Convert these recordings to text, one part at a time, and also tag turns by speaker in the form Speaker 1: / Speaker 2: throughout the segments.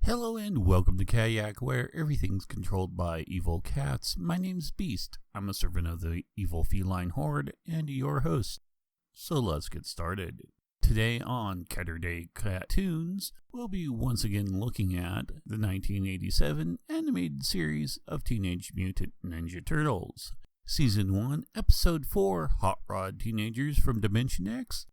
Speaker 1: Hello and welcome to Kayak, where everything's controlled by evil cats. My name's Beast. I'm a servant of the evil feline horde and your host. So let's get started. Today on Catterday Cartoons, we'll be once again looking at the 1987 animated series of Teenage Mutant Ninja Turtles. Season 1, Episode 4, Hot Rod Teenagers from Dimension X,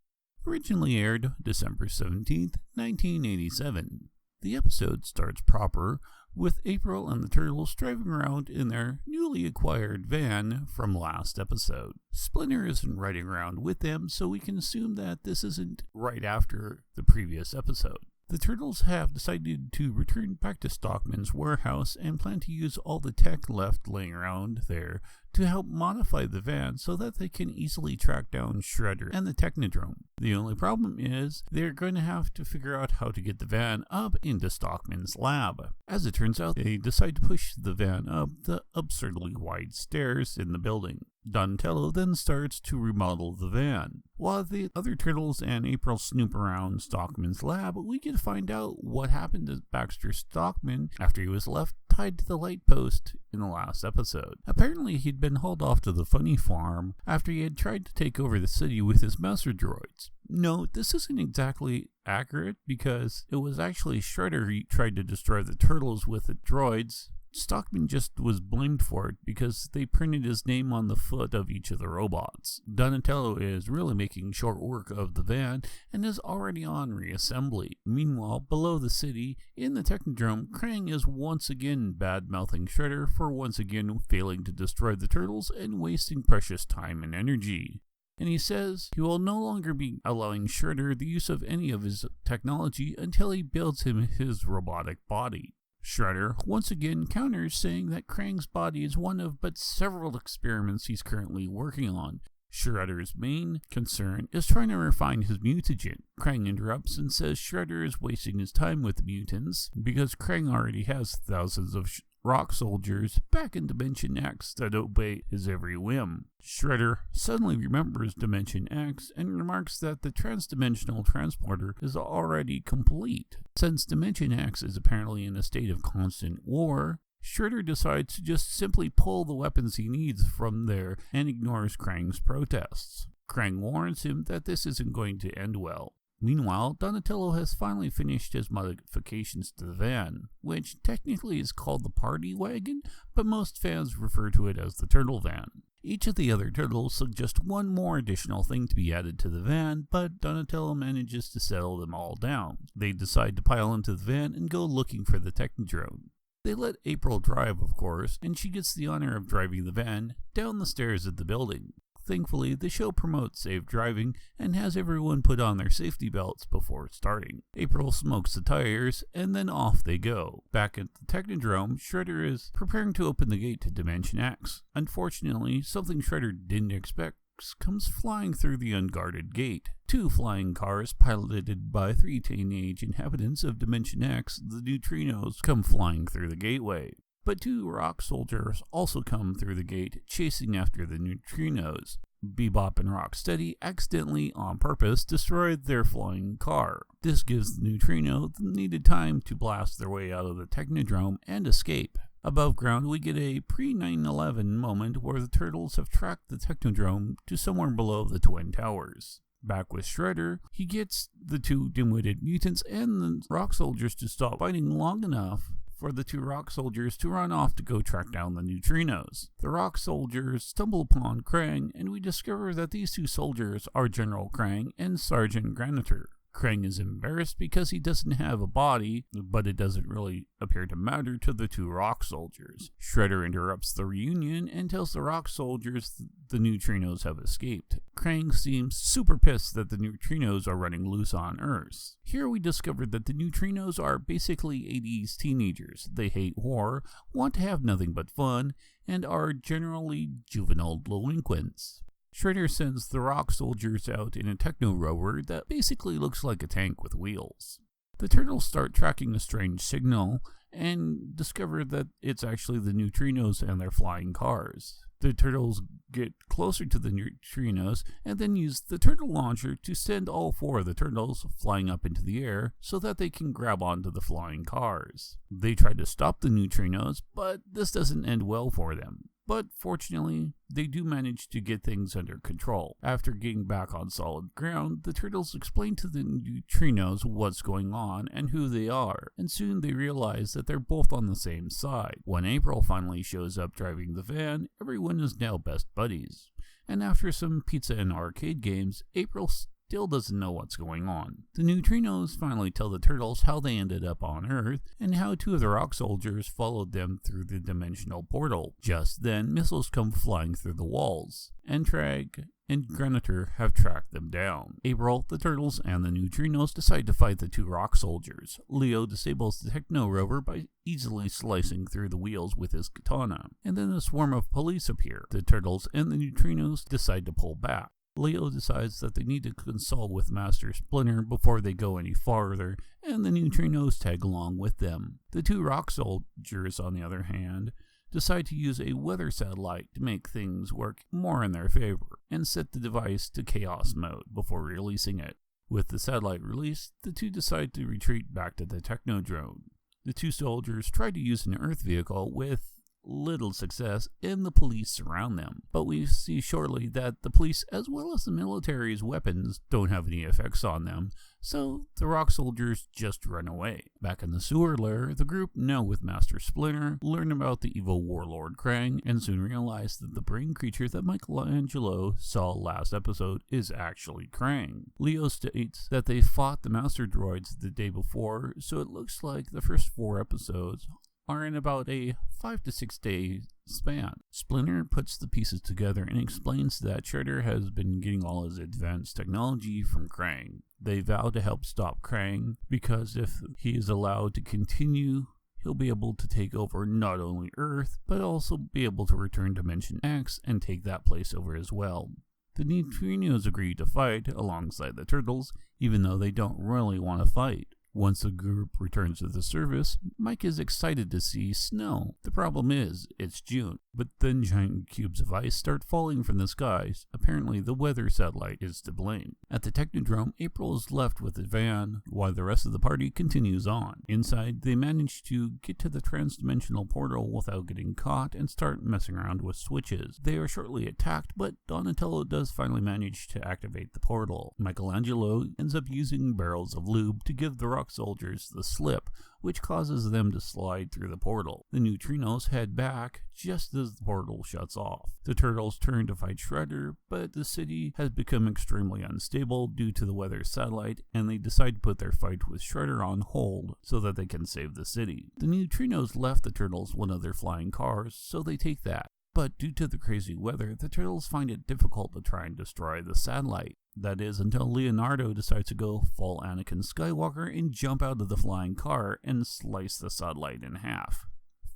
Speaker 1: originally aired December 17th, 1987. The episode starts proper with April and the Turtles driving around in their newly acquired van from last episode. Splinter isn't riding around with them, so we can assume that this isn't right after the previous episode. The Turtles have decided to return back to Stockman's warehouse and plan to use all the tech left laying around there to help modify the van so that they can easily track down Shredder and the Technodrome. The only problem is they're going to have to figure out how to get the van up into Stockman's lab. As it turns out, they decide to push the van up the absurdly wide stairs in the building. Donatello then starts to remodel the van. While the other Turtles and April snoop around Stockman's lab, we get to find out what happened to Baxter Stockman after he was left tied to the light post in the last episode. Apparently he'd been hauled off to the funny farm after he had tried to take over the city with his master droids. No, this isn't exactly accurate because it was actually Shredder who tried to destroy the Turtles with the droids. Stockman just was blamed for it because they printed his name on the foot of each of the robots. Donatello is really making short work of the van and is already on reassembly. Meanwhile, below the city, in the Technodrome, Krang is once again bad-mouthing Shredder for once again failing to destroy the Turtles and wasting precious time and energy. And he says he will no longer be allowing Shredder the use of any of his technology until he builds him his robotic body. Shredder once again counters, saying that Krang's body is one of but several experiments he's currently working on. Shredder's main concern is trying to refine his mutagen. Krang interrupts and says Shredder is wasting his time with the mutants because Krang already has thousands of rock soldiers back in Dimension X that obey his every whim. Shredder suddenly remembers Dimension X and remarks that the transdimensional transporter is already complete. Since Dimension X is apparently in a state of constant war, Shredder decides to just simply pull the weapons he needs from there and ignores Krang's protests. Krang warns him that this isn't going to end well. Meanwhile, Donatello has finally finished his modifications to the van, which technically is called the Party Wagon, but most fans refer to it as the Turtle Van. Each of the other Turtles suggest one more additional thing to be added to the van, but Donatello manages to settle them all down. They decide to pile into the van and go looking for the Technodrome. They let April drive, of course, and she gets the honor of driving the van down the stairs of the building. Thankfully, the show promotes safe driving and has everyone put on their safety belts before starting. April smokes the tires, and then off they go. Back at the Technodrome, Shredder is preparing to open the gate to Dimension X. Unfortunately, something Shredder didn't expect comes flying through the unguarded gate. Two flying cars piloted by three teenage inhabitants of Dimension X, the Neutrinos, come flying through the gateway. But two rock soldiers also come through the gate, chasing after the Neutrinos. Bebop and Rocksteady accidentally, on purpose, destroyed their flying car. This gives the Neutrino the needed time to blast their way out of the Technodrome and escape. Above ground, we get a pre-9/11 moment where the Turtles have tracked the Technodrome to somewhere below the Twin Towers. Back with Shredder, he gets the two dim-witted mutants and the rock soldiers to stop fighting long enough for the two rock soldiers to run off to go track down the Neutrinos. The rock soldiers stumble upon Krang, and we discover that these two soldiers are General Krang and Sergeant Granitor. Krang is embarrassed because he doesn't have a body, but it doesn't really appear to matter to the two rock soldiers. Shredder interrupts the reunion and tells the rock soldiers the Neutrinos have escaped. Krang seems super pissed that the Neutrinos are running loose on Earth. Here we discover that the Neutrinos are basically 80s teenagers. They hate war, want to have nothing but fun, and are generally juvenile delinquents. Shredder sends the rock soldiers out in a techno rover that basically looks like a tank with wheels. The Turtles start tracking a strange signal and discover that it's actually the Neutrinos and their flying cars. The turtles get closer to the Neutrinos and then use the turtle launcher to send all 4 of the turtles flying up into the air so that they can grab onto the flying cars. They try to stop the Neutrinos, but this doesn't end well for them. But fortunately, they do manage to get things under control. After getting back on solid ground, the turtles explain to the Neutrinos what's going on and who they are, and soon they realize that they're both on the same side. When April finally shows up driving the van, everyone is now best buddies. And after some pizza and arcade games, April still doesn't know what's going on. The Neutrinos finally tell the turtles how they ended up on Earth and how 2 of the rock soldiers followed them through the dimensional portal. Just then, missiles come flying through the walls, and Krang and Granitor have tracked them down. April, the turtles, and the Neutrinos decide to fight the 2 rock soldiers. Leo disables the Techno rover by easily slicing through the wheels with his katana, and then a swarm of police appear. The turtles and the Neutrinos decide to pull back. Leo decides that they need to consult with Master Splinter before they go any farther, and the Neutrinos tag along with them. The 2 rock soldiers, on the other hand, decide to use a weather satellite to make things work more in their favor, and set the device to chaos mode before releasing it. With the satellite released, the 2 decide to retreat back to the Technodrome. The 2 soldiers try to use an Earth vehicle with little success, and the police surround them. But we see shortly that the police, as well as the military's weapons, don't have any effects on them, so the rock soldiers just run away. Back in the sewer lair, the group, now with Master Splinter, learn about the evil warlord Krang, and soon realize that the brain creature that Michelangelo saw last episode is actually Krang. Leo states that they fought the Master Droids the day before, so it looks like the first 4 episodes are in about a 5 to 6 day span. Splinter puts the pieces together and explains that Shredder has been getting all his advanced technology from Krang. They vow to help stop Krang because if he is allowed to continue, he'll be able to take over not only Earth, but also be able to return Dimension X and take that place over as well. The Neutrinos agree to fight alongside the turtles, even though they don't really want to fight. Once the group returns to the surface, Mike is excited to see snow. The problem is, it's June, but then giant cubes of ice start falling from the skies. Apparently, the weather satellite is to blame. At the Technodrome, April is left with the van, while the rest of the party continues on. Inside, they manage to get to the transdimensional portal without getting caught and start messing around with switches. They are shortly attacked, but Donatello does finally manage to activate the portal. Michelangelo ends up using barrels of lube to give the rock soldiers the slip, which causes them to slide through the portal. The Neutrinos head back just as the portal shuts off. The turtles turn to fight Shredder, but the city has become extremely unstable due to the weather satellite, and they decide to put their fight with Shredder on hold so that they can save the city. The Neutrinos left the turtles one of their flying cars, so they take that. But due to the crazy weather, the turtles find it difficult to try and destroy the satellite. That is until Leonardo decides to go full Anakin Skywalker and jump out of the flying car and slice the satellite in half.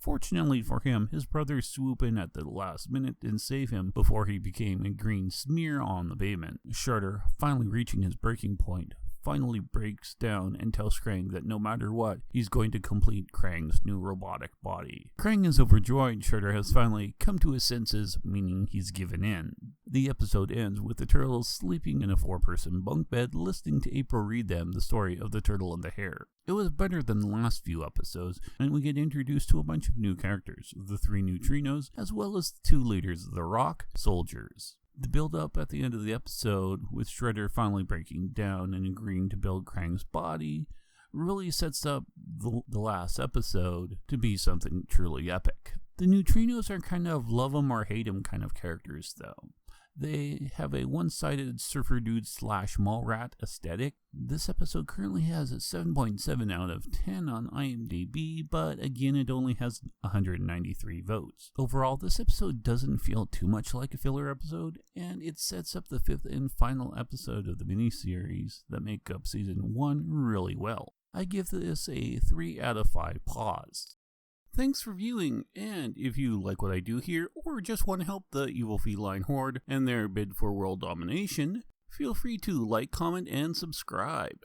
Speaker 1: Fortunately for him, his brothers swoop in at the last minute and save him before he became a green smear on the pavement. Shredder, finally reaching his breaking point, finally breaks down and tells Krang that no matter what, he's going to complete Krang's new robotic body. Krang is overjoyed Shredder has finally come to his senses, meaning he's given in. The episode ends with the turtles sleeping in a 4-person bunk bed, listening to April read them the story of the turtle and the hare. It was better than the last few episodes, and we get introduced to a bunch of new characters, the 3 Neutrinos, as well as the 2 leaders of the rock soldiers. The build-up at the end of the episode, with Shredder finally breaking down and agreeing to build Krang's body, really sets up the last episode to be something truly epic. The Neutrinos are kind of love 'em or hate 'em kind of characters, though. They have a one-sided surfer dude / mall rat aesthetic. This episode currently has a 7.7 out of 10 on IMDb, but again it only has 193 votes. Overall, this episode doesn't feel too much like a filler episode, and it sets up the 5th and final episode of the miniseries that make up season 1 really well. I give this a 3 out of 5 paws. Thanks for viewing, and if you like what I do here, or just want to help the evil feline horde and their bid for world domination, feel free to like, comment, and subscribe.